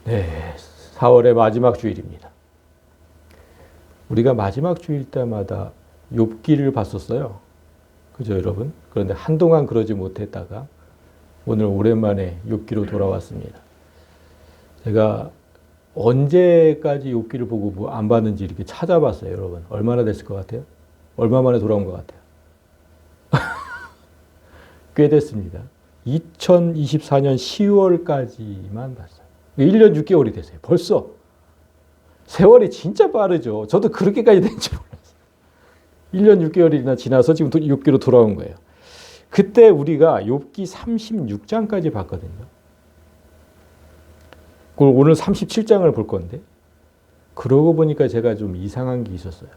네, 4월의 마지막 주일입니다. 우리가 마지막 주일 때마다 욥기를 봤었어요. 그죠, 여러분? 그런데 한동안 그러지 못했다가 오늘 오랜만에 욥기로 돌아왔습니다. 제가 언제까지 욥기를 보고 뭐 안 봤는지 이렇게 찾아봤어요, 여러분. 얼마나 됐을 것 같아요? 얼마 만에 돌아온 것 같아요? 꽤 됐습니다. 2024년 10월까지만 봤어요. 1년 6개월이 됐어요. 벌써. 세월이 진짜 빠르죠. 저도 그렇게까지 된 줄 몰랐어요. 1년 6개월이나 지나서 지금 욥기로 돌아온 거예요. 그때 우리가 욥기 36장까지 봤거든요. 그걸 오늘 37장을 볼 건데, 그러고 보니까 제가 좀 이상한 게 있었어요.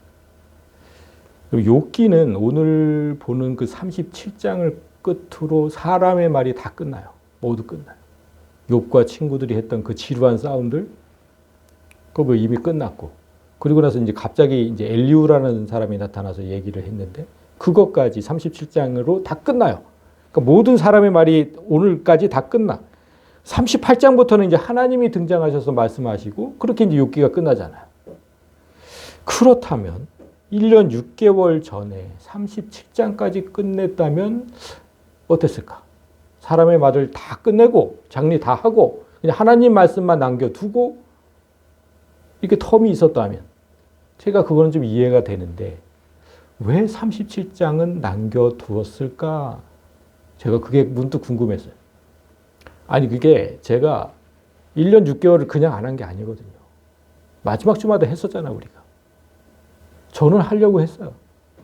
욥기는 오늘 보는 그 37장을 끝으로 사람의 말이 다 끝나요. 모두 끝나요. 욥과 친구들이 했던 그 지루한 싸움들, 그거 이미 끝났고, 그리고 나서 이제 갑자기 이제 엘리후라는 사람이 나타나서 얘기를 했는데, 그것까지 37장으로 다 끝나요. 그러니까 모든 사람의 말이 오늘까지 다 끝나. 38장부터는 이제 하나님이 등장하셔서 말씀하시고, 그렇게 이제 욥기가 끝나잖아요. 그렇다면 1년 6개월 전에 37장까지 끝냈다면 어땠을까? 사람의 말을 다 끝내고 정리 다 하고 그냥 하나님 말씀만 남겨두고 이렇게 텀이 있었다면 제가 그거는 좀 이해가 되는데 왜 37장은 남겨두었을까? 제가 그게 문득 궁금했어요. 아니 그게 제가 1년 6개월을 그냥 안 한 게 아니거든요. 마지막 주마다 했었잖아 우리가. 저는 하려고 했어요.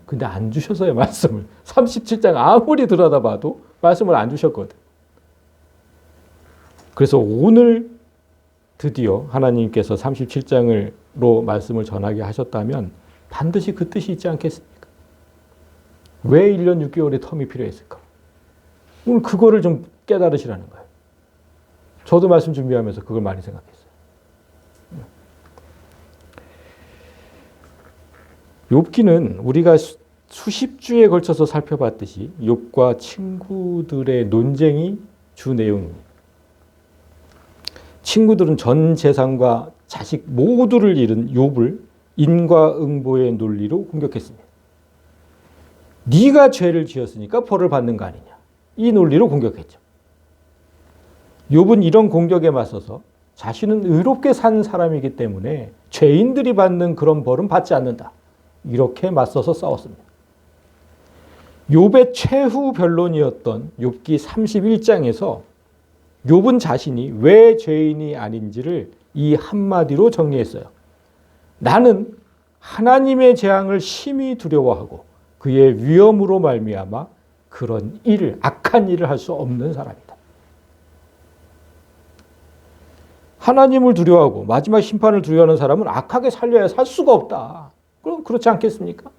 근데 안 주셔서요 말씀을. 37장 아무리 들여다봐도 말씀을 안 주셨거든. 그래서 오늘 드디어 하나님께서 37장으로 말씀을 전하게 하셨다면 반드시 그 뜻이 있지 않겠습니까? 왜 1년 6개월의 텀이 필요했을까? 오늘 그거를 좀 깨달으시라는 거예요. 저도 말씀 준비하면서 그걸 많이 생각했어요. 욥기는 우리가 수십 주에 걸쳐서 살펴봤듯이 욥과 친구들의 논쟁이 주 내용입니다. 친구들은 전 재산과 자식 모두를 잃은 욥을 인과응보의 논리로 공격했습니다. 네가 죄를 지었으니까 벌을 받는 거 아니냐. 이 논리로 공격했죠. 욥은 이런 공격에 맞서서 자신은 의롭게 산 사람이기 때문에 죄인들이 받는 그런 벌은 받지 않는다. 이렇게 맞서서 싸웠습니다. 욥의 최후 변론이었던 욥기 31장에서 욥은 자신이 왜 죄인이 아닌지를 이 한마디로 정리했어요. 나는 하나님의 재앙을 심히 두려워하고 그의 위엄으로 말미암아 그런 일을, 악한 일을 할 수 없는 사람이다. 하나님을 두려워하고 마지막 심판을 두려워하는 사람은 악하게 살려야 살 수가 없다. 그럼 그렇지 않겠습니까?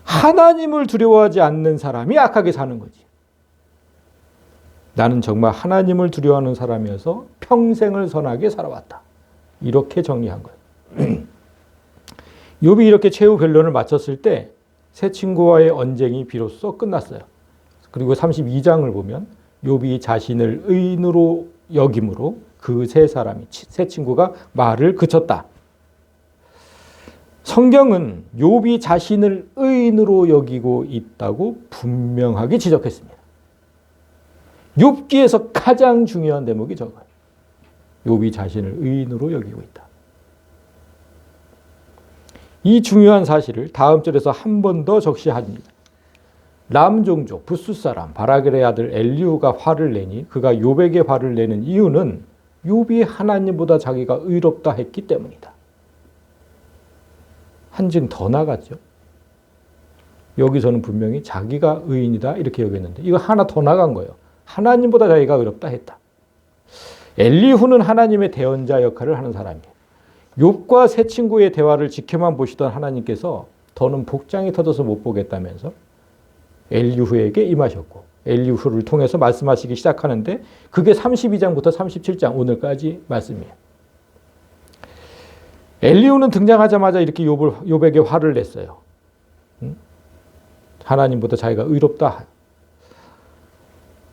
하나님을 두려워하지 않는 사람이 악하게 사는 거지. 나는 정말 하나님을 두려워하는 사람이어서 평생을 선하게 살아왔다. 이렇게 정리한 거예요. 욥이 이렇게 최후 변론을 마쳤을 때 새 친구와의 언쟁이 비로소 끝났어요. 그리고 32장을 보면 욥이 자신을 의인으로 여김으로 그 새 친구가 말을 그쳤다. 성경은 욥이 자신을 의인으로 여기고 있다고 분명하게 지적했습니다. 욥기에서 가장 중요한 대목이 저거예요. 욥이 자신을 의인으로 여기고 있다. 이 중요한 사실을 다음 절에서 한 번 더 적시합니다. 람 종족 붓수 사람 바라겔의 아들 엘리후가 화를 내니 그가 욥에게 화를 내는 이유는 욥이 하나님보다 자기가 의롭다 했기 때문이다. 한층 더 나갔죠. 여기서는 분명히 자기가 의인이다 이렇게 여겼는데 이거 하나 더 나간 거예요. 하나님보다 자기가 의롭다 했다. 엘리후는 하나님의 대언자 역할을 하는 사람이에요. 욥과 새 친구의 대화를 지켜만 보시던 하나님께서 더는 복장이 터져서 못 보겠다면서 엘리후에게 임하셨고 엘리후를 통해서 말씀하시기 시작하는데 그게 32장부터 37장 오늘까지 말씀이에요. 엘리후는 등장하자마자 이렇게 욥에게 화를 냈어요. 하나님보다 자기가 의롭다.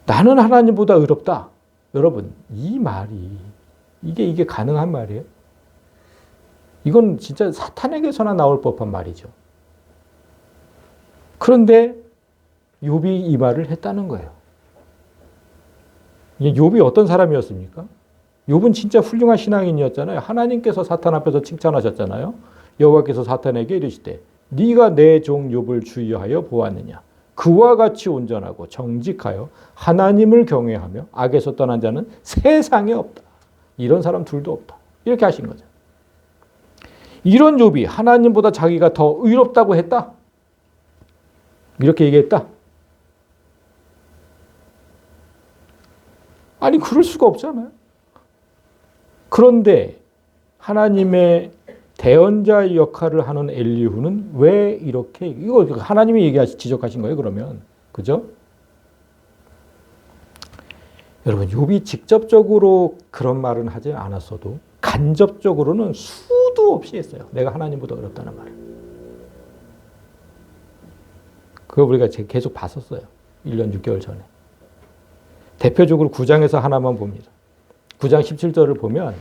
나는 하나님보다 의롭다. 여러분, 이 말이 이게 가능한 말이에요? 이건 진짜 사탄에게서나 나올 법한 말이죠. 그런데 욥이 이 말을 했다는 거예요. 욥이 어떤 사람이었습니까? 욥은 진짜 훌륭한 신앙인이었잖아요. 하나님께서 사탄 앞에서 칭찬하셨잖아요. 여호와께서 사탄에게 이르시되 네가 내 종 욥을 주의하여 보았느냐. 그와 같이 온전하고 정직하여 하나님을 경외하며 악에서 떠난 자는 세상에 없다. 이런 사람 둘도 없다. 이렇게 하신 거죠. 이런 욥이 하나님보다 자기가 더 의롭다고 했다. 이렇게 얘기했다. 아니 그럴 수가 없잖아요. 그런데 하나님의 대언자 역할을 하는 엘리후는 왜 이렇게 이거 하나님이 지적하신 거예요, 그러면. 그죠? 여러분, 욥이 직접적으로 그런 말은 하지 않았어도 간접적으로는 수도 없이 했어요. 내가 하나님보다 어렵다는 말을. 그거 우리가 계속 봤었어요. 1년 6개월 전에. 대표적으로 9장에서 하나만 봅니다. 9장 17절을 보면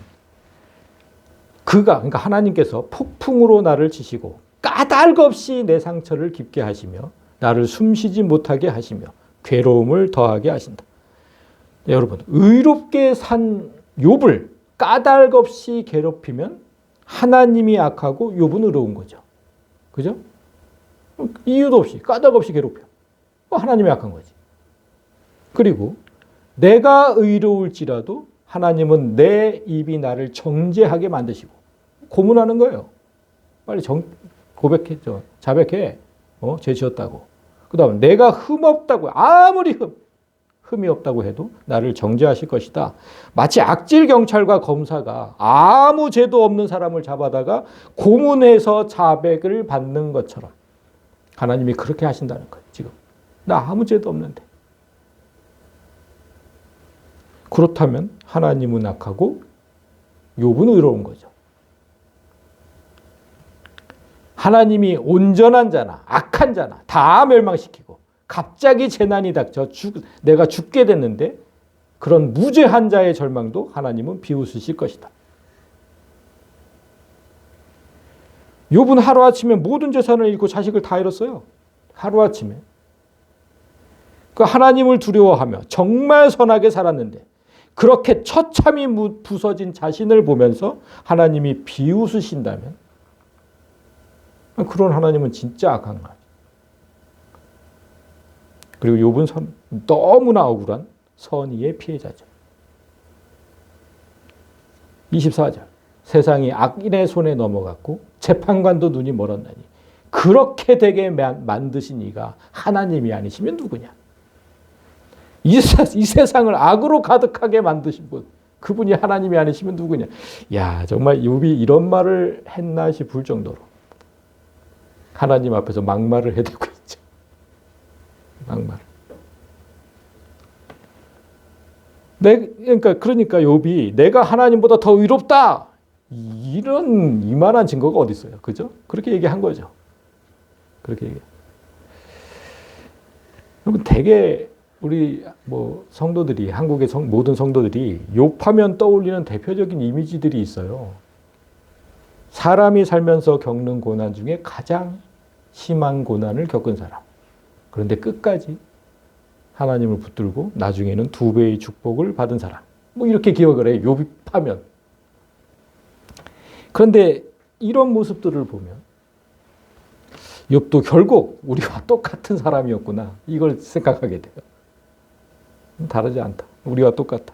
그러니까 하나님께서 폭풍으로 나를 치시고 까닭 없이 내 상처를 깊게 하시며 나를 숨쉬지 못하게 하시며 괴로움을 더하게 하신다. 여러분, 의롭게 산 욥을 까닭 없이 괴롭히면 하나님이 악하고 욥은 의로운 거죠. 그죠? 이유도 없이 까닭 없이 괴롭혀. 하나님이 악한 거지. 그리고 내가 의로울지라도 하나님은 내 입이 나를 정죄하게 만드시고 고문하는 거예요. 빨리 고백해, 자백해. 죄 지었다고. 그 다음에 내가 흠없다고, 아무리 흠이 없다고 해도 나를 정죄하실 것이다. 마치 악질 경찰과 검사가 아무 죄도 없는 사람을 잡아다가 고문해서 자백을 받는 것처럼 하나님이 그렇게 하신다는 거예요. 지금 나 아무 죄도 없는데. 그렇다면 하나님은 악하고 욥은 의로운 거죠. 하나님이 온전한 자나 악한 자나 다 멸망시키고 갑자기 재난이 닥쳐 내가 죽게 됐는데 그런 무죄한 자의 절망도 하나님은 비웃으실 것이다. 욥은 하루아침에 모든 재산을 잃고 자식을 다 잃었어요. 하루아침에. 그 하나님을 두려워하며 정말 선하게 살았는데 그렇게 처참히 부서진 자신을 보면서 하나님이 비웃으신다면 그런 하나님은 진짜 악한 거예요. 그리고 욥은 너무나 억울한 선의의 피해자죠. 24절. 세상이 악인의 손에 넘어갔고 재판관도 눈이 멀었나니 그렇게 되게 만드신 이가 하나님이 아니시면 누구냐. 이 세상을 악으로 가득하게 만드신 분, 그분이 하나님이 아니시면 누구냐. 야, 정말 욥이 이런 말을 했나 싶을 정도로 하나님 앞에서 막말을 해대고 있죠. 막말. 그러니까 욥이 내가 하나님보다 더 의롭다. 이만한 증거가 어디 있어요. 그죠? 그렇게 얘기한 거죠. 그렇게 얘기. 여러분, 되게 우리 성도들이, 한국의 모든 성도들이 욥하면 떠올리는 대표적인 이미지들이 있어요. 사람이 살면서 겪는 고난 중에 가장 심한 고난을 겪은 사람. 그런데 끝까지 하나님을 붙들고 나중에는 2배의 축복을 받은 사람. 이렇게 기억을 해요. 욥이 파면. 그런데 이런 모습들을 보면 욥도 결국 우리와 똑같은 사람이었구나. 이걸 생각하게 돼요. 다르지 않다. 우리와 똑같다.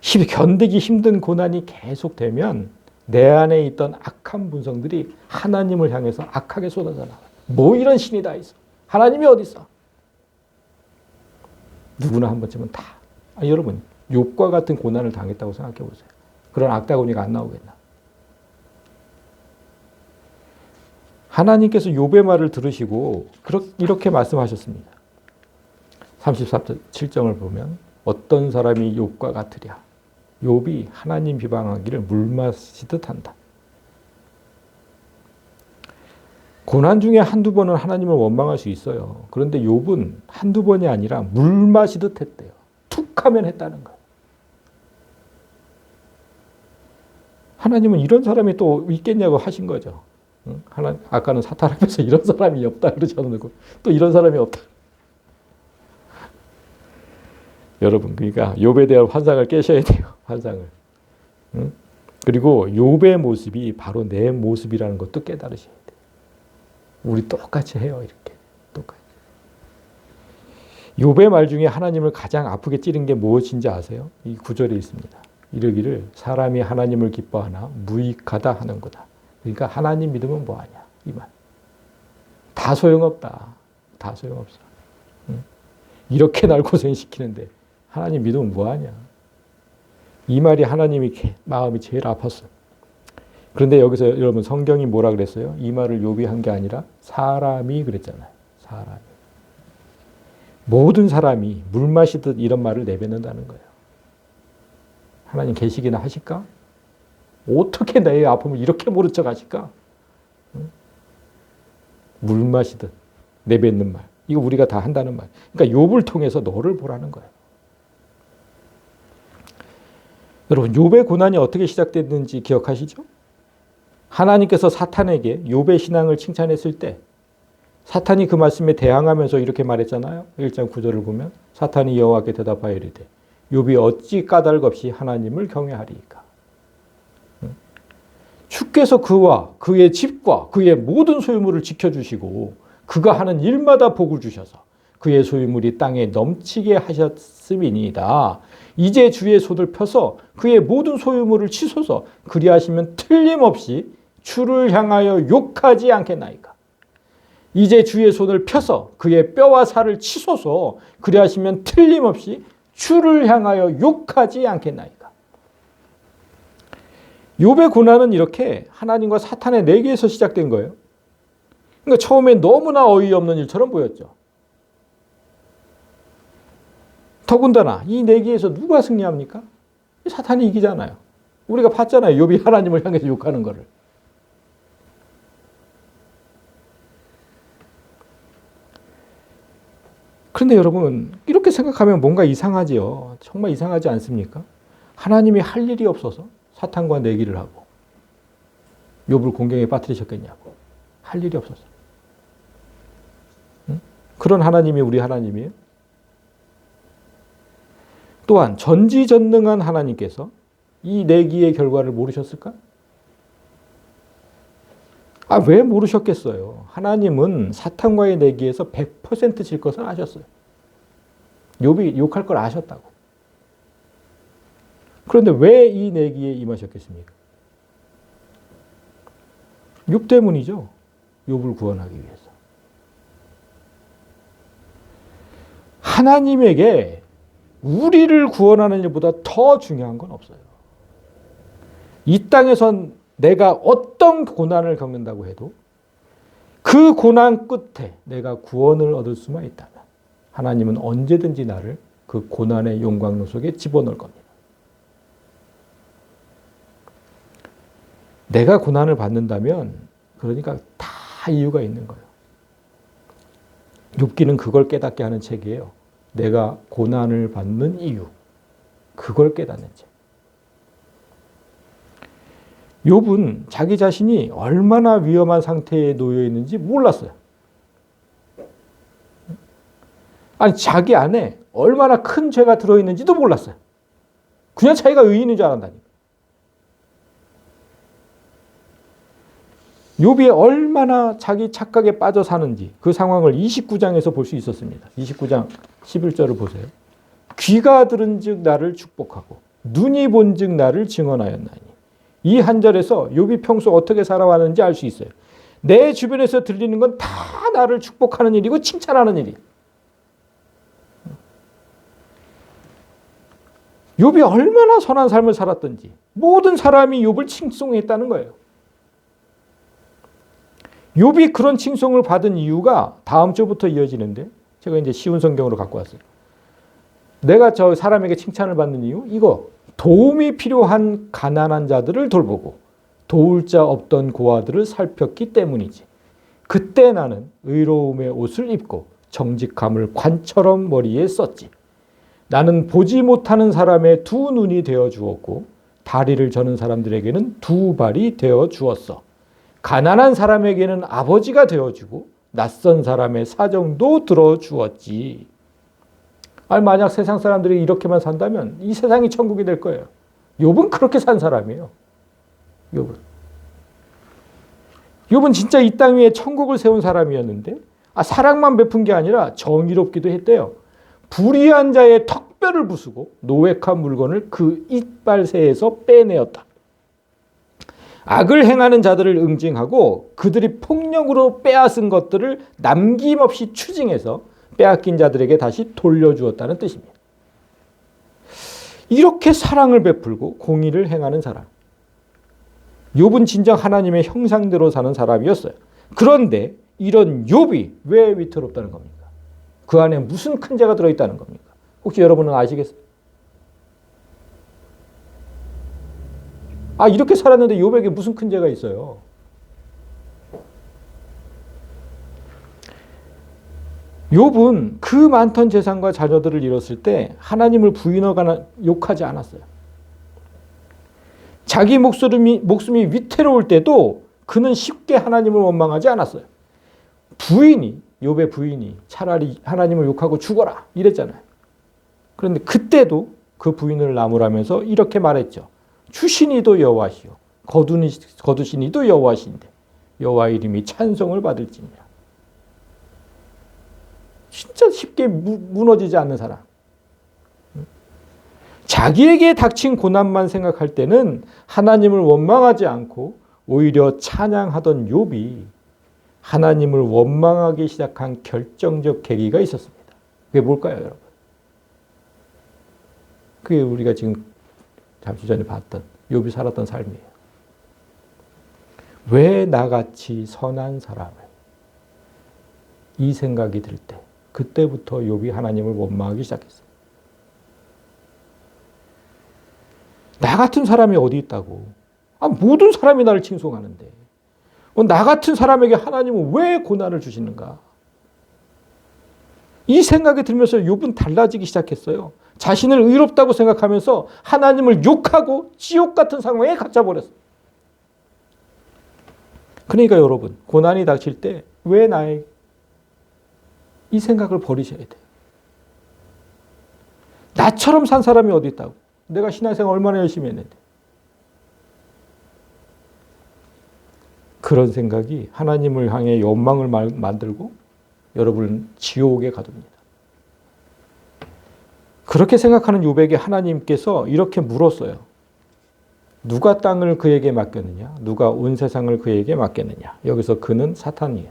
견디기 힘든 고난이 계속되면 내 안에 있던 악한 본성들이 하나님을 향해서 악하게 쏟아져 나와요. 이런 신이 다 있어. 하나님이 어디 있어? 누구나 한 번쯤은 다. 여러분, 욥과 같은 고난을 당했다고 생각해 보세요. 그런 악다구니가 안 나오겠나? 하나님께서 욥의 말을 들으시고 이렇게 말씀하셨습니다. 34.7절을 보면 어떤 사람이 욥과 같으랴. 욥이 하나님 비방하기를 물 마시듯 한다. 고난 중에 한두 번은 하나님을 원망할 수 있어요. 그런데 욥은 한두 번이 아니라 물 마시듯 했대요. 툭 하면 했다는 거예요. 하나님은 이런 사람이 또 있겠냐고 하신 거죠. 아까는 사탄 앞에서 이런 사람이 없다 그러지 않고 또 이런 사람이 없다. 여러분, 그러니까 욥에 대한 환상을 깨셔야 돼요. 환상을. 그리고 욥의 모습이 바로 내 모습이라는 것도 깨달으셔야 돼요. 우리 똑같이 해요. 이렇게 똑같이. 욥의 말 중에 하나님을 가장 아프게 찌른 게 무엇인지 아세요? 이 구절에 있습니다. 이르기를 사람이 하나님을 기뻐하나 무익하다 하는구나. 그러니까 하나님 믿으면 뭐하냐 이 말. 다 소용없다. 다 소용없어. 이렇게 날 고생시키는데 하나님 믿으면 뭐하냐. 이 말이 하나님이 마음이 제일 아팠어요. 그런데 여기서 여러분 성경이 뭐라 그랬어요? 이 말을 욥이 한 게 아니라 사람이 그랬잖아요. 사람이. 모든 사람이 물 마시듯 이런 말을 내뱉는다는 거예요. 하나님 계시기나 하실까? 어떻게 내 아픔을 이렇게 모른 척 하실까? 물 마시듯 내뱉는 말. 이거 우리가 다 한다는 말. 그러니까 욥을 통해서 너를 보라는 거예요. 여러분, 욥의 고난이 어떻게 시작됐는지 기억하시죠? 하나님께서 사탄에게 욥의 신앙을 칭찬했을 때 사탄이 그 말씀에 대항하면서 이렇게 말했잖아요. 1장 9절을 보면 사탄이 여호와께 대답하여 이르되 욥이 어찌 까닭 없이 하나님을 경외하리이까. 주께서 그와 그의 집과 그의 모든 소유물을 지켜주시고 그가 하는 일마다 복을 주셔서 그의 소유물이 땅에 넘치게 하셨음이니이다. 이제 주의 손을 펴서 그의 모든 소유물을 치소서. 그리하시면 틀림없이 주를 향하여 욕하지 않겠나이까. 이제 주의 손을 펴서 그의 뼈와 살을 치소서. 그리하시면 틀림없이 주를 향하여 욕하지 않겠나이까. 욥의 고난은 이렇게 하나님과 사탄의 내기에서 시작된 거예요. 그러니까 처음엔 너무나 어이없는 일처럼 보였죠. 더군다나 이 내기에서 누가 승리합니까? 사탄이 이기잖아요. 우리가 봤잖아요. 욥이 하나님을 향해서 욕하는 거를. 그런데 여러분, 이렇게 생각하면 뭔가 이상하지요. 정말 이상하지 않습니까? 하나님이 할 일이 없어서 사탄과 내기를 하고 욥을 공경에 빠뜨리셨겠냐고. 할 일이 없어서. 응? 그런 하나님이 우리 하나님이에요? 또한 전지전능한 하나님께서 이 내기의 결과를 모르셨을까? 왜 모르셨겠어요? 하나님은 사탄과의 내기에서 100% 질 것을 아셨어요. 욥이 욕할 걸 아셨다고. 그런데 왜 이 내기에 임하셨겠습니까? 욥 때문이죠. 욥을 구원하기 위해서. 하나님에게 우리를 구원하는 일보다 더 중요한 건 없어요. 이 땅에선 내가 어떤 고난을 겪는다고 해도 그 고난 끝에 내가 구원을 얻을 수만 있다면 하나님은 언제든지 나를 그 고난의 용광로 속에 집어넣을 겁니다. 내가 고난을 받는다면 그러니까 다 이유가 있는 거예요. 욥기는 그걸 깨닫게 하는 책이에요. 내가 고난을 받는 이유, 그걸 깨닫는 책. 욥은 자기 자신이 얼마나 위험한 상태에 놓여 있는지 몰랐어요. 아니, 자기 안에 얼마나 큰 죄가 들어있는지도 몰랐어요. 그냥 자기가 의인인 줄 알았다니까. 욥이 얼마나 자기 착각에 빠져 사는지 그 상황을 29장에서 볼 수 있었습니다. 29장 11절을 보세요. 귀가 들은 즉 나를 축복하고 눈이 본 즉 나를 증언하였나니. 이 한 절에서 욥이 평소 어떻게 살아왔는지 알 수 있어요. 내 주변에서 들리는 건 다 나를 축복하는 일이고 칭찬하는 일이. 욥이 얼마나 선한 삶을 살았던지 모든 사람이 욥을 칭송했다는 거예요. 욥이 그런 칭송을 받은 이유가 다음 주부터 이어지는데 제가 이제 쉬운 성경으로 갖고 왔어요. 내가 저 사람에게 칭찬을 받는 이유? 이거 도움이 필요한 가난한 자들을 돌보고 도울 자 없던 고아들을 살폈기 때문이지. 그때 나는 의로움의 옷을 입고 정직함을 관처럼 머리에 썼지. 나는 보지 못하는 사람의 두 눈이 되어 주었고 다리를 저는 사람들에게는 두 발이 되어 주었어. 가난한 사람에게는 아버지가 되어주고 낯선 사람의 사정도 들어주었지. 아니, 만약 세상 사람들이 이렇게만 산다면 이 세상이 천국이 될 거예요. 욥은 그렇게 산 사람이에요. 욥은 진짜 이 땅 위에 천국을 세운 사람이었는데 사랑만 베푼 게 아니라 정의롭기도 했대요. 불의한 자의 턱뼈를 부수고 노획한 물건을 그 이빨새에서 빼내었다. 악을 행하는 자들을 응징하고 그들이 폭력으로 빼앗은 것들을 남김없이 추징해서 빼앗긴 자들에게 다시 돌려주었다는 뜻입니다. 이렇게 사랑을 베풀고 공의를 행하는 사람. 욥은 진정 하나님의 형상대로 사는 사람이었어요. 그런데 이런 욥이 왜 위태롭다는 겁니까? 그 안에 무슨 큰 죄가 들어있다는 겁니까? 혹시 여러분은 아시겠어요? 이렇게 살았는데 욥에게 무슨 큰 죄가 있어요? 욥은 그 많던 재산과 자녀들을 잃었을 때 하나님을 부인하거나 욕하지 않았어요. 자기 목숨이 위태로울 때도 그는 쉽게 하나님을 원망하지 않았어요. 욥의 부인이 차라리 하나님을 욕하고 죽어라 이랬잖아요. 그런데 그때도 그 부인을 나무라면서 이렇게 말했죠. 주신이도 여호와시요 거두신이도 여호와신데 여호와 이름이 찬송을 받을지니라. 진짜 쉽게 무너지지 않는 사람. 자기에게 닥친 고난만 생각할 때는 하나님을 원망하지 않고 오히려 찬양하던 욥이 하나님을 원망하기 시작한 결정적 계기가 있었습니다. 그게 뭘까요, 여러분? 그게 우리가 지금 잠시 전에 봤던 욥이 살았던 삶이에요. 왜 나같이 선한 사람을, 이 생각이 들 때 그때부터 욥이 하나님을 원망하기 시작했어요. 나 같은 사람이 어디 있다고? 모든 사람이 나를 칭송하는데 나 같은 사람에게 하나님은 왜 고난을 주시는가? 이 생각이 들면서 욥은 달라지기 시작했어요. 자신을 의롭다고 생각하면서 하나님을 욕하고 지옥 같은 상황에 갇혀버렸어요. 그러니까 여러분, 고난이 닥칠 때 왜 나에게? 이 생각을 버리셔야 돼요. 나처럼 산 사람이 어디 있다고? 내가 신앙생활 얼마나 열심히 했는데. 그런 생각이 하나님을 향해 원망을 만들고 여러분을 지옥에 가둡니다. 그렇게 생각하는 욥에게 하나님께서 이렇게 물었어요. 누가 땅을 그에게 맡겼느냐? 누가 온 세상을 그에게 맡겼느냐? 여기서 그는 사탄이에요.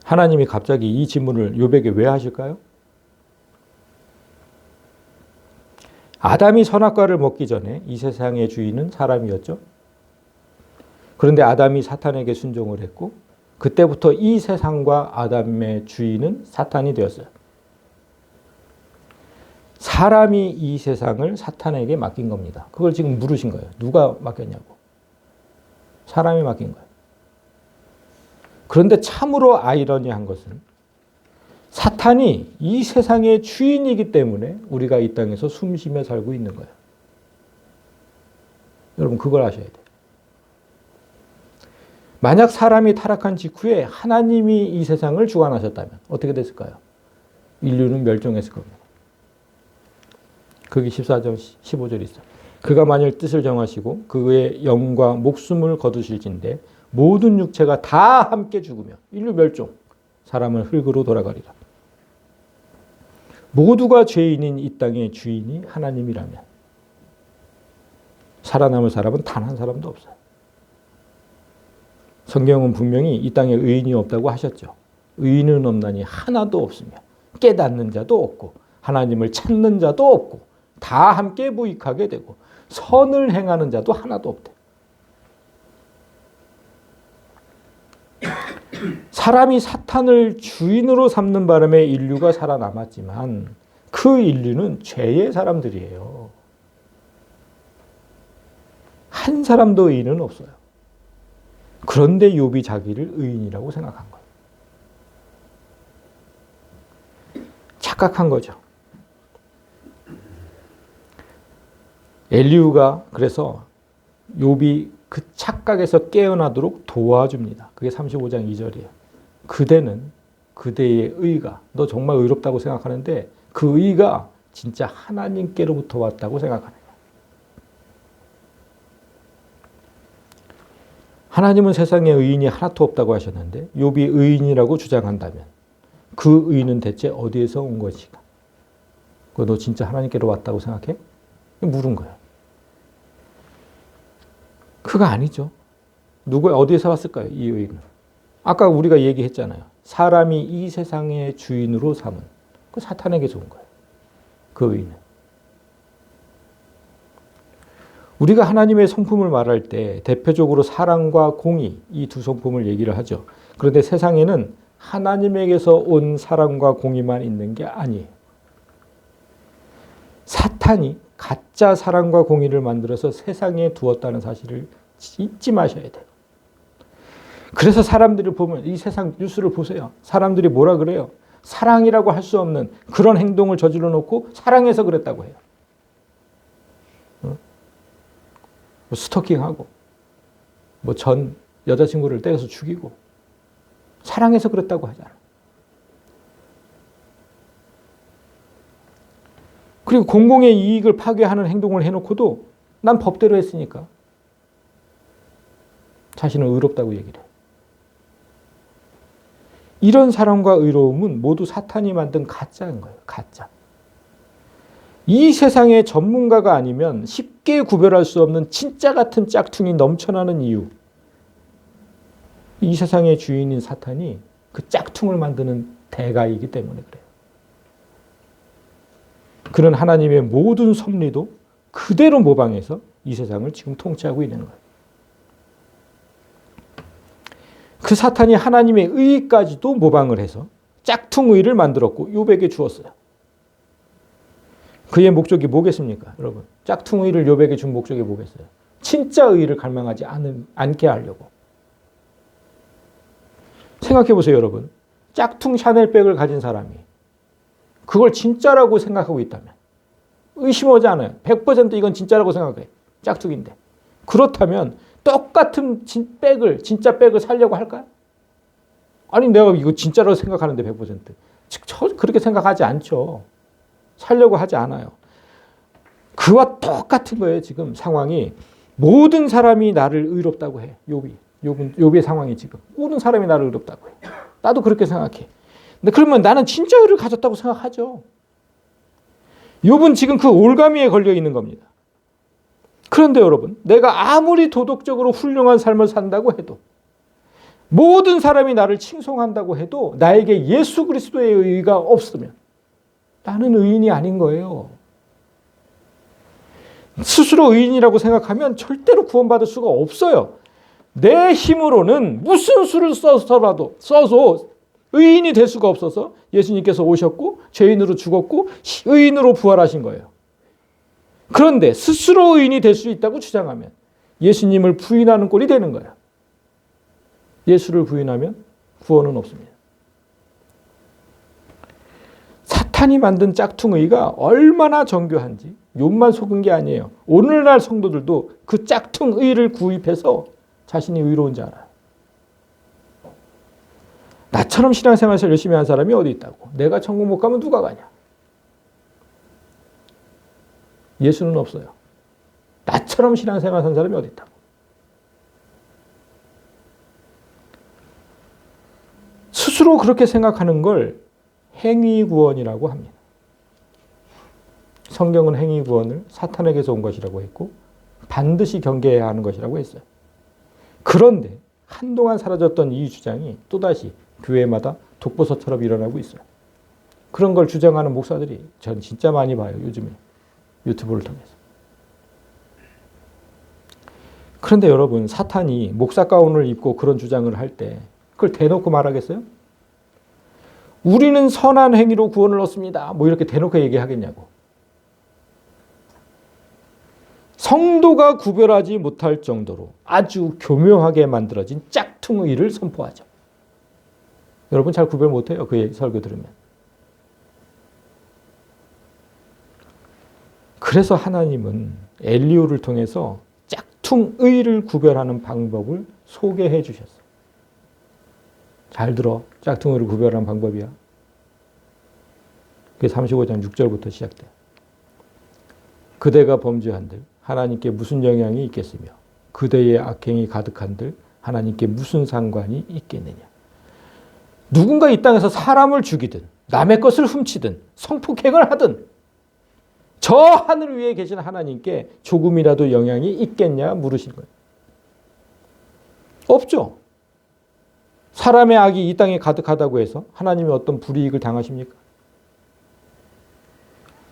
하나님이 갑자기 이 질문을 욥에게 왜 하실까요? 아담이 선악과를 먹기 전에 이 세상의 주인은 사람이었죠. 그런데 아담이 사탄에게 순종을 했고 그때부터 이 세상과 아담의 주인은 사탄이 되었어요. 사람이 이 세상을 사탄에게 맡긴 겁니다. 그걸 지금 물으신 거예요. 누가 맡겼냐고. 사람이 맡긴 거예요. 그런데 참으로 아이러니한 것은 사탄이 이 세상의 주인이기 때문에 우리가 이 땅에서 숨쉬며 살고 있는 거예요. 여러분 그걸 아셔야 돼요. 만약 사람이 타락한 직후에 하나님이 이 세상을 주관하셨다면 어떻게 됐을까요? 인류는 멸종했을 겁니다. 그게 14절, 15절에 있어요. 그가 만일 뜻을 정하시고 그의 영과 목숨을 거두실진데 모든 육체가 다 함께 죽으며 인류 멸종, 사람은 흙으로 돌아가리라. 모두가 죄인인 이 땅의 주인이 하나님이라면 살아남을 사람은 단 한 사람도 없어요. 성경은 분명히 이 땅에 의인이 없다고 하셨죠. 의인은 없나니 하나도 없으며 깨닫는 자도 없고 하나님을 찾는 자도 없고 다 함께 무익하게 되고 선을 행하는 자도 하나도 없대. 사람이 사탄을 주인으로 삼는 바람에 인류가 살아남았지만 그 인류는 죄의 사람들이에요. 한 사람도 의인은 없어요. 그런데 욥이 자기를 의인이라고 생각한 거예요. 착각한 거죠. 엘리후가 그래서 욥이 그 착각에서 깨어나도록 도와줍니다. 그게 35장 2절이에요. 그대는 그대의 의가, 너 정말 의롭다고 생각하는데 그 의가 진짜 하나님께로부터 왔다고 생각하는 거예요. 하나님은 세상에 의인이 하나도 없다고 하셨는데 욥이 의인이라고 주장한다면 그 의는 대체 어디에서 온 것인가? 너 진짜 하나님께로 왔다고 생각해? 물은 거예요. 그거 아니죠. 어디에서 왔을까요? 이 의는. 아까 우리가 얘기했잖아요. 사람이 이 세상의 주인으로 삼은 그 사탄에게서 온 거예요. 그 의는. 우리가 하나님의 성품을 말할 때 대표적으로 사랑과 공의 이 두 성품을 얘기를 하죠. 그런데 세상에는 하나님에게서 온 사랑과 공의만 있는 게 아니에요. 사탄이 가짜 사랑과 공의를 만들어서 세상에 두었다는 사실을 잊지 마셔야 돼요. 그래서 사람들을 보면 이 세상 뉴스를 보세요. 사람들이 뭐라 그래요? 사랑이라고 할 수 없는 그런 행동을 저질러 놓고 사랑해서 그랬다고 해요. 스토킹하고 전 여자친구를 때려서 죽이고 사랑해서 그랬다고 하잖아. 그리고 공공의 이익을 파괴하는 행동을 해놓고도 난 법대로 했으니까 자신은 의롭다고 얘기를 해요. 이런 사랑과 의로움은 모두 사탄이 만든 가짜인 거예요. 가짜. 이 세상의 전문가가 아니면 쉽게 구별할 수 없는 진짜 같은 짝퉁이 넘쳐나는 이유. 이 세상의 주인인 사탄이 그 짝퉁을 만드는 대가이기 때문에 그래요. 그는 하나님의 모든 섭리도 그대로 모방해서 이 세상을 지금 통치하고 있는 거예요. 그 사탄이 하나님의 의까지도 모방을 해서 짝퉁 의를 만들었고 욥에게 주었어요. 그의 목적이 뭐겠습니까? 여러분, 짝퉁 의를 욥에게 준 목적이 뭐겠어요? 진짜 의를 갈망하지 않게 하려고. 생각해 보세요, 여러분. 짝퉁 샤넬백을 가진 사람이 그걸 진짜라고 생각하고 있다면 의심하지 않아요. 100% 이건 진짜라고 생각해. 짝퉁인데. 그렇다면 똑같은 진짜 백을 사려고 할까요? 아니, 내가 이거 진짜라고 생각하는데 100%. 그렇게 생각하지 않죠. 살려고 하지 않아요. 그와 똑같은 거예요. 지금 상황이. 모든 사람이 나를 의롭다고 해. 욥의 상황이 지금. 모든 사람이 나를 의롭다고 해. 나도 그렇게 생각해. 근데 그러면 나는 진짜 의를 가졌다고 생각하죠. 욥은 지금 그 올가미에 걸려 있는 겁니다. 그런데 여러분, 내가 아무리 도덕적으로 훌륭한 삶을 산다고 해도 모든 사람이 나를 칭송한다고 해도 나에게 예수 그리스도의 의의가 없으면 나는 의인이 아닌 거예요. 스스로 의인이라고 생각하면 절대로 구원받을 수가 없어요. 내 힘으로는 무슨 수를 써서 의인이 될 수가 없어서 예수님께서 오셨고 죄인으로 죽었고 의인으로 부활하신 거예요. 그런데 스스로 의인이 될 수 있다고 주장하면 예수님을 부인하는 꼴이 되는 거예요. 예수를 부인하면 구원은 없습니다. 사탄이 만든 짝퉁의가 얼마나 정교한지 욥만 속은 게 아니에요. 오늘날 성도들도 그 짝퉁의를 구입해서 자신이 의로운지 알아요. 나처럼 신앙생활을 열심히 한 사람이 어디 있다고. 내가 천국 못 가면 누가 가냐. 예수는 없어요. 나처럼 신앙생활 한 사람이 어디 있다고. 스스로 그렇게 생각하는 걸 행위구원이라고 합니다. 성경은 행위구원을 사탄에게서 온 것이라고 했고 반드시 경계해야 하는 것이라고 했어요. 그런데 한동안 사라졌던 이 주장이 또다시 교회마다 독보서처럼 일어나고 있어요. 그런 걸 주장하는 목사들이 전 진짜 많이 봐요. 요즘에 유튜브를 통해서. 그런데 여러분, 사탄이 목사 가운을 입고 그런 주장을 할 때 그걸 대놓고 말하겠어요? 우리는 선한 행위로 구원을 얻습니다. 뭐 이렇게 대놓고 얘기하겠냐고. 성도가 구별하지 못할 정도로 아주 교묘하게 만들어진 짝퉁의를 선포하죠. 여러분 잘 구별 못해요. 그 설교 들으면. 그래서 하나님은 엘리후를 통해서 짝퉁의를 구별하는 방법을 소개해 주셨어요. 잘 들어. 짝퉁의를 구별하는 방법이야. 그게 35장 6절부터 시작돼요. 그대가 범죄한들 하나님께 무슨 영향이 있겠으며 그대의 악행이 가득한들 하나님께 무슨 상관이 있겠느냐. 누군가 이 땅에서 사람을 죽이든 남의 것을 훔치든 성폭행을 하든 저 하늘 위에 계신 하나님께 조금이라도 영향이 있겠냐 물으신 거예요. 없죠. 사람의 악이 이 땅에 가득하다고 해서 하나님이 어떤 불이익을 당하십니까?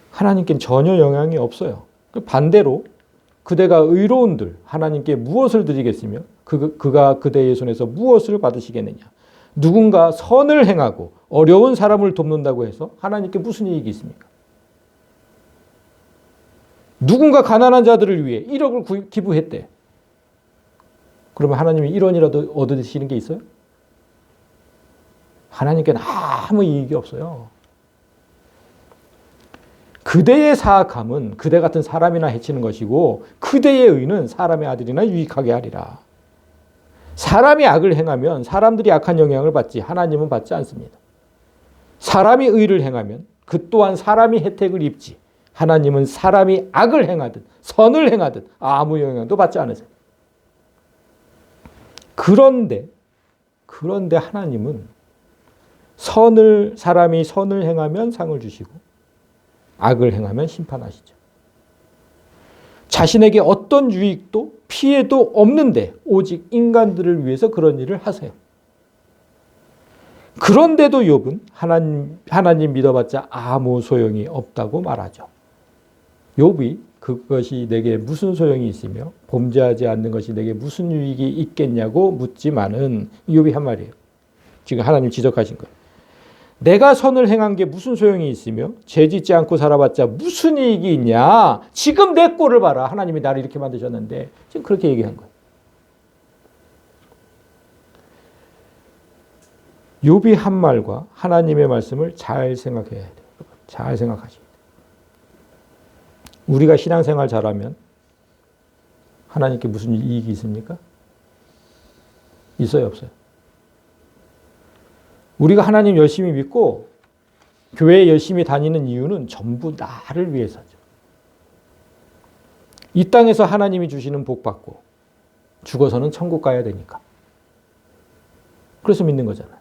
하나님께는 전혀 영향이 없어요. 반대로 그대가 의로운들 하나님께 무엇을 드리겠으며 그가 그대의 손에서 무엇을 받으시겠느냐. 누군가 선을 행하고 어려운 사람을 돕는다고 해서 하나님께 무슨 이익이 있습니까? 누군가 가난한 자들을 위해 1억을 기부했대. 그러면 하나님이 1원이라도 얻으시는 게 있어요? 하나님께는 아무 이익이 없어요. 그대의 사악함은 그대 같은 사람이나 해치는 것이고 그대의 의는 사람의 아들이나 유익하게 하리라. 사람이 악을 행하면 사람들이 악한 영향을 받지 하나님은 받지 않습니다. 사람이 의를 행하면 그 또한 사람이 혜택을 입지 하나님은 사람이 악을 행하든 선을 행하든 아무 영향도 받지 않으세요. 그런데 하나님은 사람이 선을 행하면 상을 주시고 악을 행하면 심판하시죠. 자신에게 어떤 유익도 피해도 없는데 오직 인간들을 위해서 그런 일을 하세요. 그런데도 욥은 하나님 믿어봤자 아무 소용이 없다고 말하죠. 욥이 그것이 내게 무슨 소용이 있으며 범죄하지 않는 것이 내게 무슨 유익이 있겠냐고 묻지만은 욥이 한 말이에요. 지금 하나님 지적하신 거예요. 내가 선을 행한 게 무슨 소용이 있으며 죄 짓지 않고 살아봤자 무슨 이익이 있냐. 지금 내 꼴을 봐라. 하나님이 나를 이렇게 만드셨는데 지금 그렇게 얘기한 거예요. 욥이 한 말과 하나님의 말씀을 잘 생각해야 돼요. 잘 생각하셔야 돼요. 우리가 신앙생활 잘하면 하나님께 무슨 이익이 있습니까? 있어요, 없어요? 우리가 하나님 열심히 믿고 교회에 열심히 다니는 이유는 전부 나를 위해서죠. 이 땅에서 하나님이 주시는 복 받고 죽어서는 천국 가야 되니까. 그래서 믿는 거잖아요.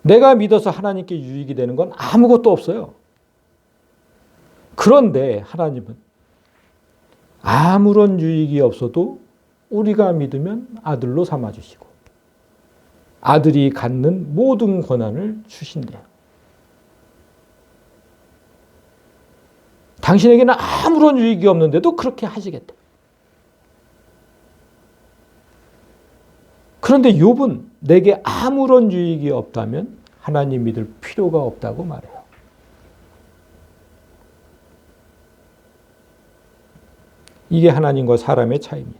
내가 믿어서 하나님께 유익이 되는 건 아무것도 없어요. 그런데 하나님은 아무런 유익이 없어도 우리가 믿으면 아들로 삼아주시고 아들이 갖는 모든 권한을 주신대요. 당신에게는 아무런 유익이 없는데도 그렇게 하시겠다. 그런데 욥은 내게 아무런 유익이 없다면 하나님 믿을 필요가 없다고 말해요. 이게 하나님과 사람의 차이입니다.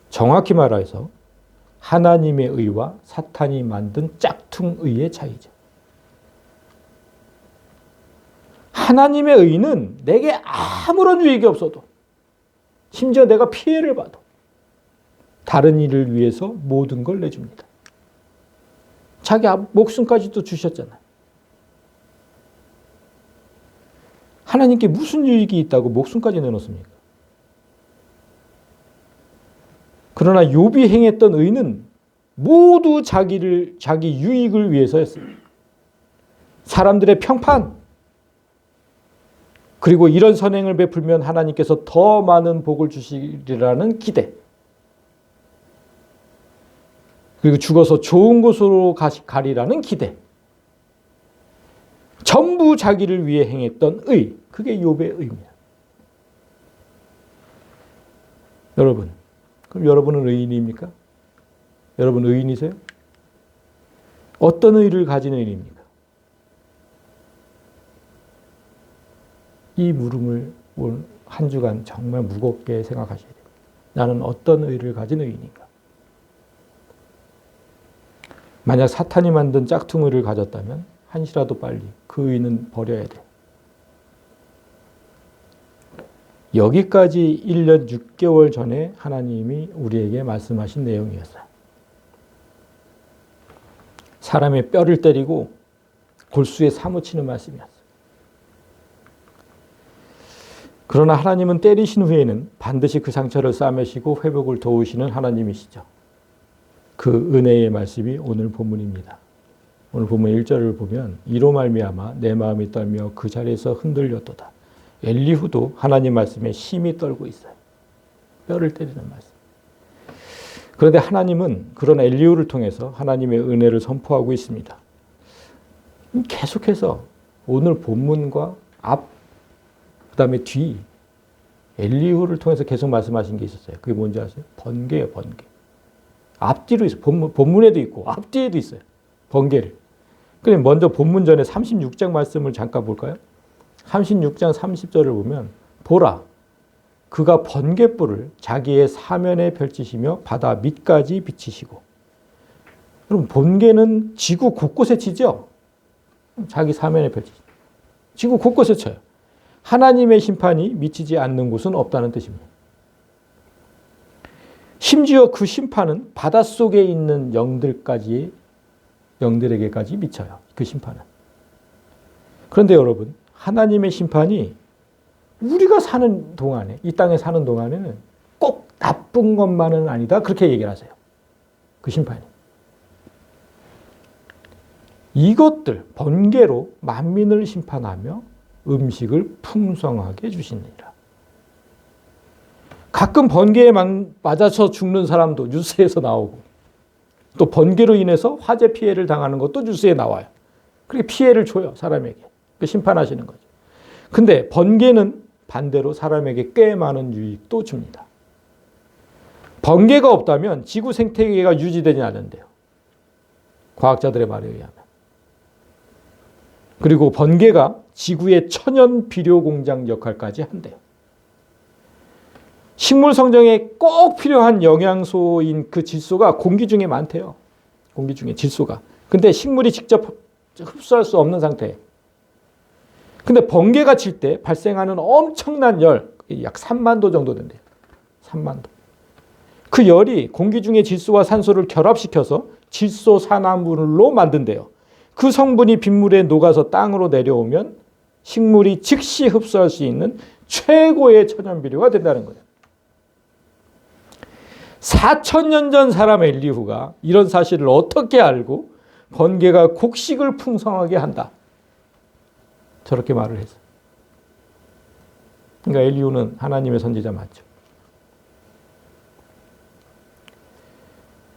정확히 말해서 하나님의 의와 사탄이 만든 짝퉁의의 차이죠. 하나님의 의는 내게 아무런 유익이 없어도 심지어 내가 피해를 봐도 다른 일을 위해서 모든 걸 내줍니다. 자기 목숨까지도 주셨잖아요. 하나님께 무슨 유익이 있다고 목숨까지 내놓습니까? 그러나 욥이 행했던 의는 모두 자기 유익을 위해서였어요. 사람들의 평판, 그리고 이런 선행을 베풀면 하나님께서 더 많은 복을 주시리라는 기대, 그리고 죽어서 좋은 곳으로 가리라는 기대, 전부 자기를 위해 행했던 의, 그게 욥의 의입니다. 여러분, 그럼 여러분은 의인입니까? 여러분 의인이세요? 어떤 의를 가진 의인입니까? 이 물음을 한 주간 정말 무겁게 생각하셔야 돼요. 나는 어떤 의를 가진 의인인가? 만약 사탄이 만든 짝퉁의를 가졌다면 한시라도 빨리 그 의는 버려야 돼요. 여기까지 1년 6개월 전에 하나님이 우리에게 말씀하신 내용이었어요. 사람의 뼈를 때리고 골수에 사무치는 말씀이었어요. 그러나 하나님은 때리신 후에는 반드시 그 상처를 싸매시고 회복을 도우시는 하나님이시죠. 그 은혜의 말씀이 오늘 본문입니다. 오늘 본문 1절을 보면 이로 말미암아 내 마음이 떨며 그 자리에서 흔들렸도다. 엘리후도 하나님 말씀에 심히 떨고 있어요. 뼈를 때리는 말씀. 그런데 하나님은 그런 엘리후를 통해서 하나님의 은혜를 선포하고 있습니다. 계속해서 오늘 본문과 앞, 그 다음에 뒤, 엘리후를 통해서 계속 말씀하신 게 있었어요. 그게 뭔지 아세요? 번개예요, 번개. 앞뒤로 있어요. 본문에도 있고 앞뒤에도 있어요. 번개를. 그럼 먼저 본문 전에 36장 말씀을 잠깐 볼까요? 36장 30절을 보면 보라, 그가 번갯불을 자기의 사면에 펼치시며 바다 밑까지 비치시고. 그럼 번개는 지구 곳곳에 치죠? 자기 사면에 펼치시고. 지구 곳곳에 쳐요. 하나님의 심판이 미치지 않는 곳은 없다는 뜻입니다. 심지어 그 심판은 바닷속에 있는 영들에게까지 미쳐요. 그 심판은. 그런데 여러분, 하나님의 심판이 우리가 사는 동안에, 이 땅에 사는 동안에는 꼭 나쁜 것만은 아니다. 그렇게 얘기를 하세요. 그 심판이. 이것들, 번개로 만민을 심판하며 음식을 풍성하게 주시느니라. 가끔 번개에 맞아서 죽는 사람도 뉴스에서 나오고, 또 번개로 인해서 화재 피해를 당하는 것도 뉴스에 나와요. 그렇게 피해를 줘요, 사람에게. 그 심판하시는 거죠. 근데 번개는 반대로 사람에게 꽤 많은 유익도 줍니다. 번개가 없다면 지구 생태계가 유지되지 않는데요. 과학자들의 말에 의하면. 그리고 번개가 지구의 천연 비료 공장 역할까지 한대요. 식물 성장에 꼭 필요한 영양소인 그 질소가 공기 중에 많대요. 공기 중에 질소가. 근데 식물이 직접 흡수할 수 없는 상태예요. 근데 번개가 칠 때 발생하는 엄청난 열, 약 3만 도 정도 된대요. 3만 도. 그 열이 공기 중에 질소와 산소를 결합시켜서 질소 산화물로 만든대요. 그 성분이 빗물에 녹아서 땅으로 내려오면 식물이 즉시 흡수할 수 있는 최고의 천연비료가 된다는 거예요. 4,000년 전 사람 엘리후가 이런 사실을 어떻게 알고 번개가 곡식을 풍성하게 한다. 저렇게 말을 했어요. 그러니까 엘리후는 하나님의 선지자 맞죠.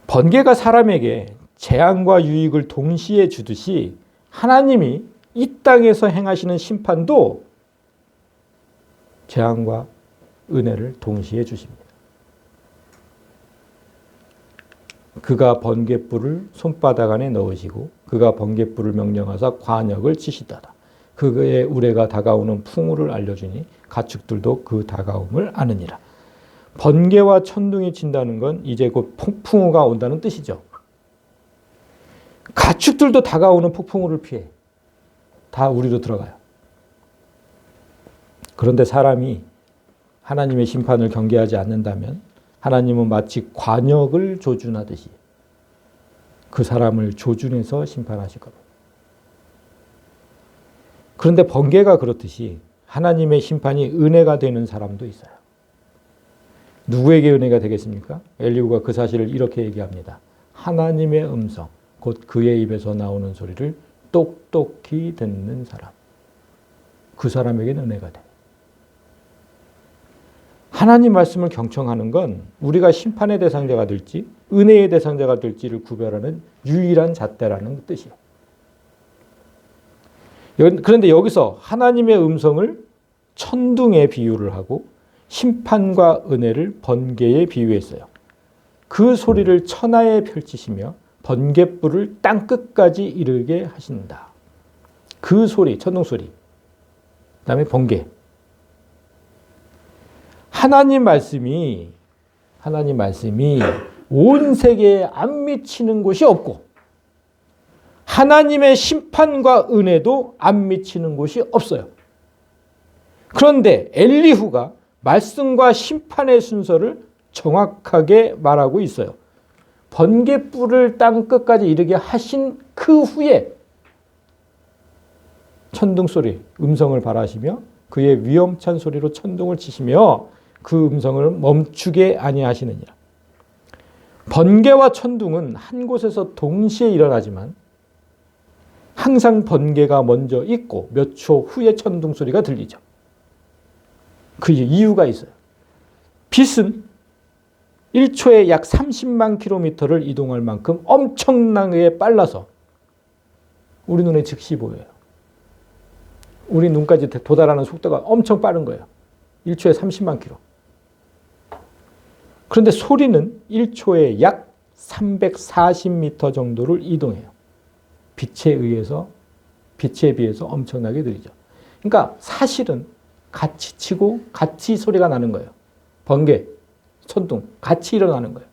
번개가 사람에게 재앙과 유익을 동시에 주듯이 하나님이 이 땅에서 행하시는 심판도 재앙과 은혜를 동시에 주십니다. 그가 번갯불을 손바닥 안에 넣으시고 그가 번갯불을 명령하사 관역을 치시다다. 그의 우레가 다가오는 풍우를 알려주니 가축들도 그 다가옴을 아느니라. 번개와 천둥이 친다는 건 이제 곧 폭풍우가 온다는 뜻이죠. 가축들도 다가오는 폭풍우를 피해. 다 우리로 들어가요. 그런데 사람이 하나님의 심판을 경계하지 않는다면 하나님은 마치 관역을 조준하듯이 그 사람을 조준해서 심판하실 겁니다. 그런데 번개가 그렇듯이 하나님의 심판이 은혜가 되는 사람도 있어요. 누구에게 은혜가 되겠습니까? 엘리후가 그 사실을 이렇게 얘기합니다. 하나님의 음성, 곧 그의 입에서 나오는 소리를 똑똑히 듣는 사람. 그 사람에게는 은혜가 돼. 하나님 말씀을 경청하는 건 우리가 심판의 대상자가 될지 은혜의 대상자가 될지를 구별하는 유일한 잣대라는 뜻이에요. 그런데 여기서 하나님의 음성을 천둥에 비유를 하고 심판과 은혜를 번개에 비유했어요. 그 소리를 천하에 펼치시며 번갯불을 땅끝까지 이르게 하신다. 그 소리, 천둥 소리. 그다음에 번개. 하나님 말씀이 온 세계에 안 미치는 곳이 없고 하나님의 심판과 은혜도 안 미치는 곳이 없어요. 그런데 엘리후가 말씀과 심판의 순서를 정확하게 말하고 있어요. 번갯불을 땅 끝까지 이르게 하신 그 후에 천둥 소리, 음성을 발하시며 그의 위험찬 소리로 천둥을 치시며 그 음성을 멈추게 아니하시느니라. 번개와 천둥은 한 곳에서 동시에 일어나지만 항상 번개가 먼저 있고 몇 초 후에 천둥 소리가 들리죠. 그 이유가 있어요. 빛은 1초에 약 30만 킬로미터를 이동할 만큼 엄청나게 빨라서 우리 눈에 즉시 보여요. 우리 눈까지 도달하는 속도가 엄청 빠른 거예요. 1초에 30만 킬로. 그런데 소리는 1초에 약 340m 정도를 이동해요. 빛에 비해서 엄청나게 느리죠. 그러니까 사실은 같이 치고 같이 소리가 나는 거예요. 번개, 천둥 같이 일어나는 거예요.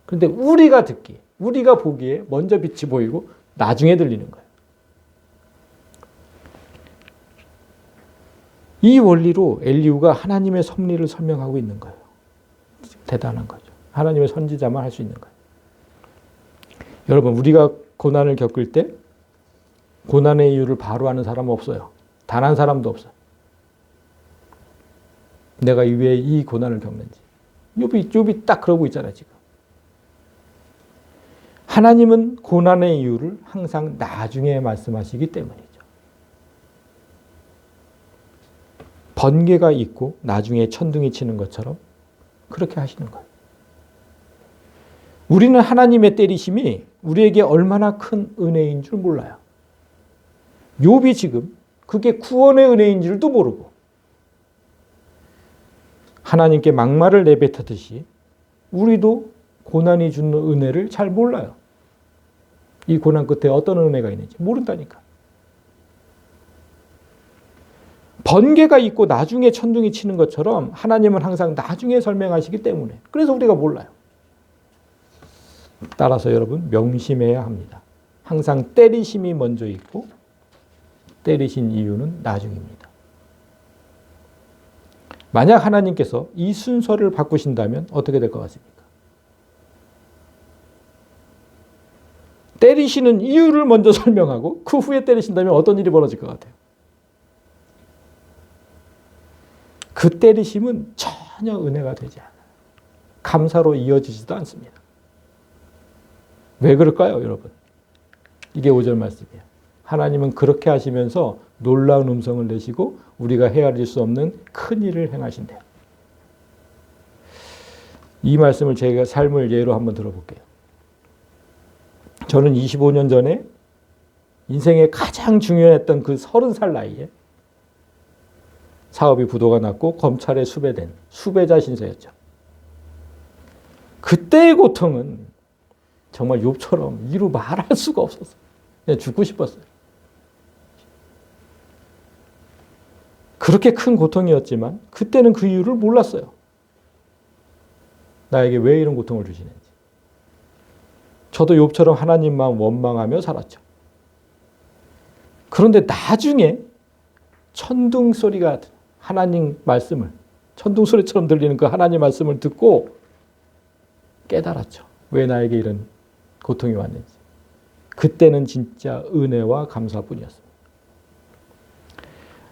그런데 우리가 보기에 먼저 빛이 보이고 나중에 들리는 거예요. 이 원리로 엘리후가 하나님의 섭리를 설명하고 있는 거예요. 대단한 거죠. 하나님의 선지자만 할 수 있는 거예요. 여러분, 우리가 고난을 겪을 때 고난의 이유를 바로 아는 사람은 없어요. 단 한 사람도 없어요. 내가 왜 이 고난을 겪는지. 욥이 딱 그러고 있잖아요, 지금. 하나님은 고난의 이유를 항상 나중에 말씀하시기 때문이죠. 번개가 있고 나중에 천둥이 치는 것처럼 그렇게 하시는 거예요. 우리는 하나님의 때리심이 우리에게 얼마나 큰 은혜인 줄 몰라요. 욥이 지금 그게 구원의 은혜인 줄도 모르고 하나님께 막말을 내뱉었듯이 우리도 고난이 주는 은혜를 잘 몰라요. 이 고난 끝에 어떤 은혜가 있는지 모른다니까. 번개가 있고 나중에 천둥이 치는 것처럼 하나님은 항상 나중에 설명하시기 때문에 그래서 우리가 몰라요. 따라서 여러분 명심해야 합니다. 항상 때리심이 먼저 있고 때리신 이유는 나중입니다. 만약 하나님께서 이 순서를 바꾸신다면 어떻게 될 것 같습니까? 때리시는 이유를 먼저 설명하고 그 후에 때리신다면 어떤 일이 벌어질 것 같아요? 그 때리심은 전혀 은혜가 되지 않아요. 감사로 이어지지도 않습니다. 왜 그럴까요, 여러분? 이게 5절 말씀이에요. 하나님은 그렇게 하시면서 놀라운 음성을 내시고 우리가 헤아릴 수 없는 큰 일을 행하신대요. 이 말씀을 제가 삶을 예로 한번 들어볼게요. 저는 25년 전에 인생에 가장 중요했던 그 30살 나이에 사업이 부도가 났고 검찰에 수배된 수배자 신세였죠. 그때의 고통은 정말 욥처럼 이루 말할 수가 없었어요. 그냥 죽고 싶었어요. 그렇게 큰 고통이었지만 그때는 그 이유를 몰랐어요. 나에게 왜 이런 고통을 주시는지. 저도 욥처럼 하나님만 원망하며 살았죠. 그런데 나중에 천둥 소리가 하나님 말씀을 천둥 소리처럼 들리는 그 하나님 말씀을 듣고 깨달았죠. 왜 나에게 이런 고통이 왔는지. 그때는 진짜 은혜와 감사뿐이었습니다.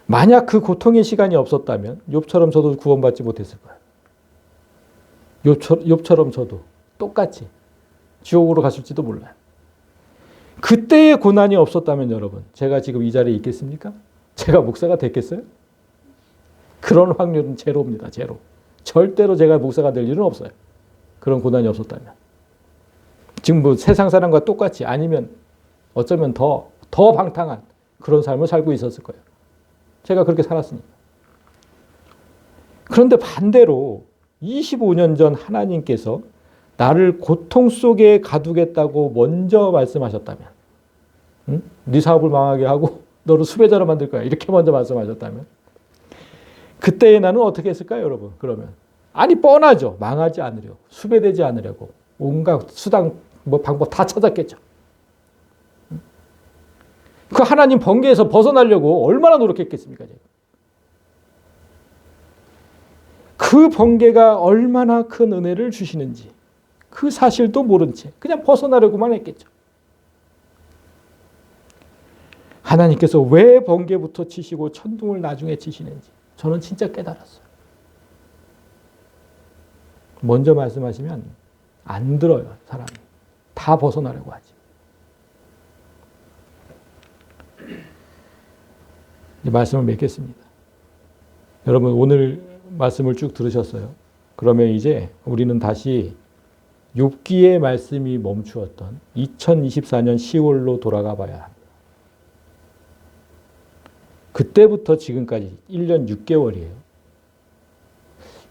만약 그 고통의 시간이 없었다면 욥처럼 저도 구원받지 못했을 거예요. 욥처럼 저도 똑같이 지옥으로 갔을지도 몰라요. 그때의 고난이 없었다면 여러분, 제가 지금 이 자리에 있겠습니까? 제가 목사가 됐겠어요? 그런 확률은 제로입니다. 제로. 절대로 제가 목사가 될 일은 없어요. 그런 고난이 없었다면. 지금 뭐 세상 사람과 똑같이 아니면 어쩌면 더 방탕한 그런 삶을 살고 있었을 거예요. 제가 그렇게 살았으니까. 그런데 반대로 25년 전 하나님께서 나를 고통 속에 가두겠다고 먼저 말씀하셨다면, 응? 네 사업을 망하게 하고 너를 수배자로 만들 거야. 이렇게 먼저 말씀하셨다면 그때의 나는 어떻게 했을까요, 여러분? 그러면 아니 뻔하죠. 망하지 않으려고, 수배되지 않으려고 온갖 수단, 방법 다 찾았겠죠. 그 하나님 번개에서 벗어나려고 얼마나 노력했겠습니까? 제가. 그 번개가 얼마나 큰 은혜를 주시는지 그 사실도 모른 채 그냥 벗어나려고만 했겠죠. 하나님께서 왜 번개부터 치시고 천둥을 나중에 치시는지 저는 진짜 깨달았어요. 먼저 말씀하시면 안 들어요, 사람이. 다 벗어나려고 하지. 이제 말씀을 맺겠습니다. 여러분 오늘 말씀을 쭉 들으셨어요. 그러면 이제 우리는 다시 욥기의 말씀이 멈추었던 2024년 10월로 돌아가 봐야 합니다. 그때부터 지금까지 1년 6개월이에요.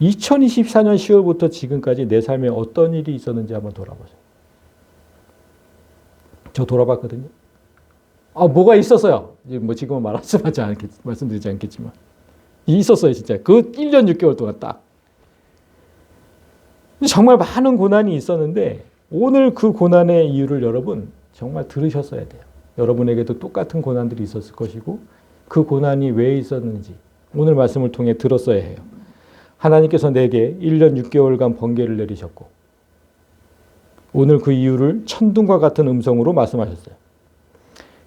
2024년 10월부터 지금까지 내 삶에 어떤 일이 있었는지 한번 돌아보세요. 저 돌아봤거든요. 뭐가 있었어요. 뭐 지금은 말씀드리지 않겠지만. 있었어요, 진짜. 그 1년 6개월 동안 딱. 정말 많은 고난이 있었는데, 오늘 그 고난의 이유를 여러분 정말 들으셨어야 돼요. 여러분에게도 똑같은 고난들이 있었을 것이고, 그 고난이 왜 있었는지 오늘 말씀을 통해 들었어야 해요. 하나님께서 내게 1년 6개월간 번개를 내리셨고, 오늘 그 이유를 천둥과 같은 음성으로 말씀하셨어요.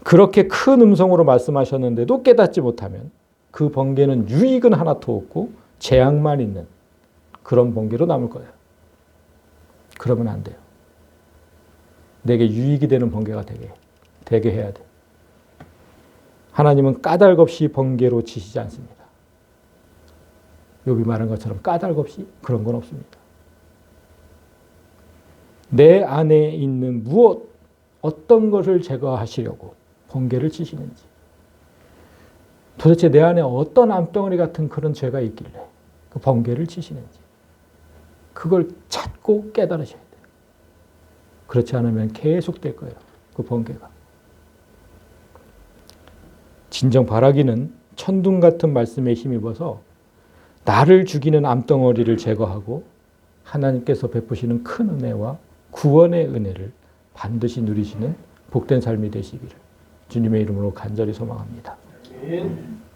그렇게 큰 음성으로 말씀하셨는데도 깨닫지 못하면 그 번개는 유익은 하나도 없고 재앙만 있는 그런 번개로 남을 거예요. 그러면 안 돼요. 내게 유익이 되는 번개가 되게 해야 돼요. 하나님은 까닭 없이 번개로 치시지 않습니다. 욥이 말한 것처럼 까닭 없이 그런 건 없습니다. 내 안에 있는 무엇, 어떤 것을 제거하시려고 번개를 치시는지, 도대체 내 안에 어떤 암덩어리 같은 그런 죄가 있길래 그 번개를 치시는지, 그걸 찾고 깨달으셔야 돼요. 그렇지 않으면 계속 될 거예요, 그 번개가. 진정 바라기는 천둥 같은 말씀에 힘입어서 나를 죽이는 암덩어리를 제거하고 하나님께서 베푸시는 큰 은혜와 구원의 은혜를 반드시 누리시는 복된 삶이 되시기를 주님의 이름으로 간절히 소망합니다. 아멘.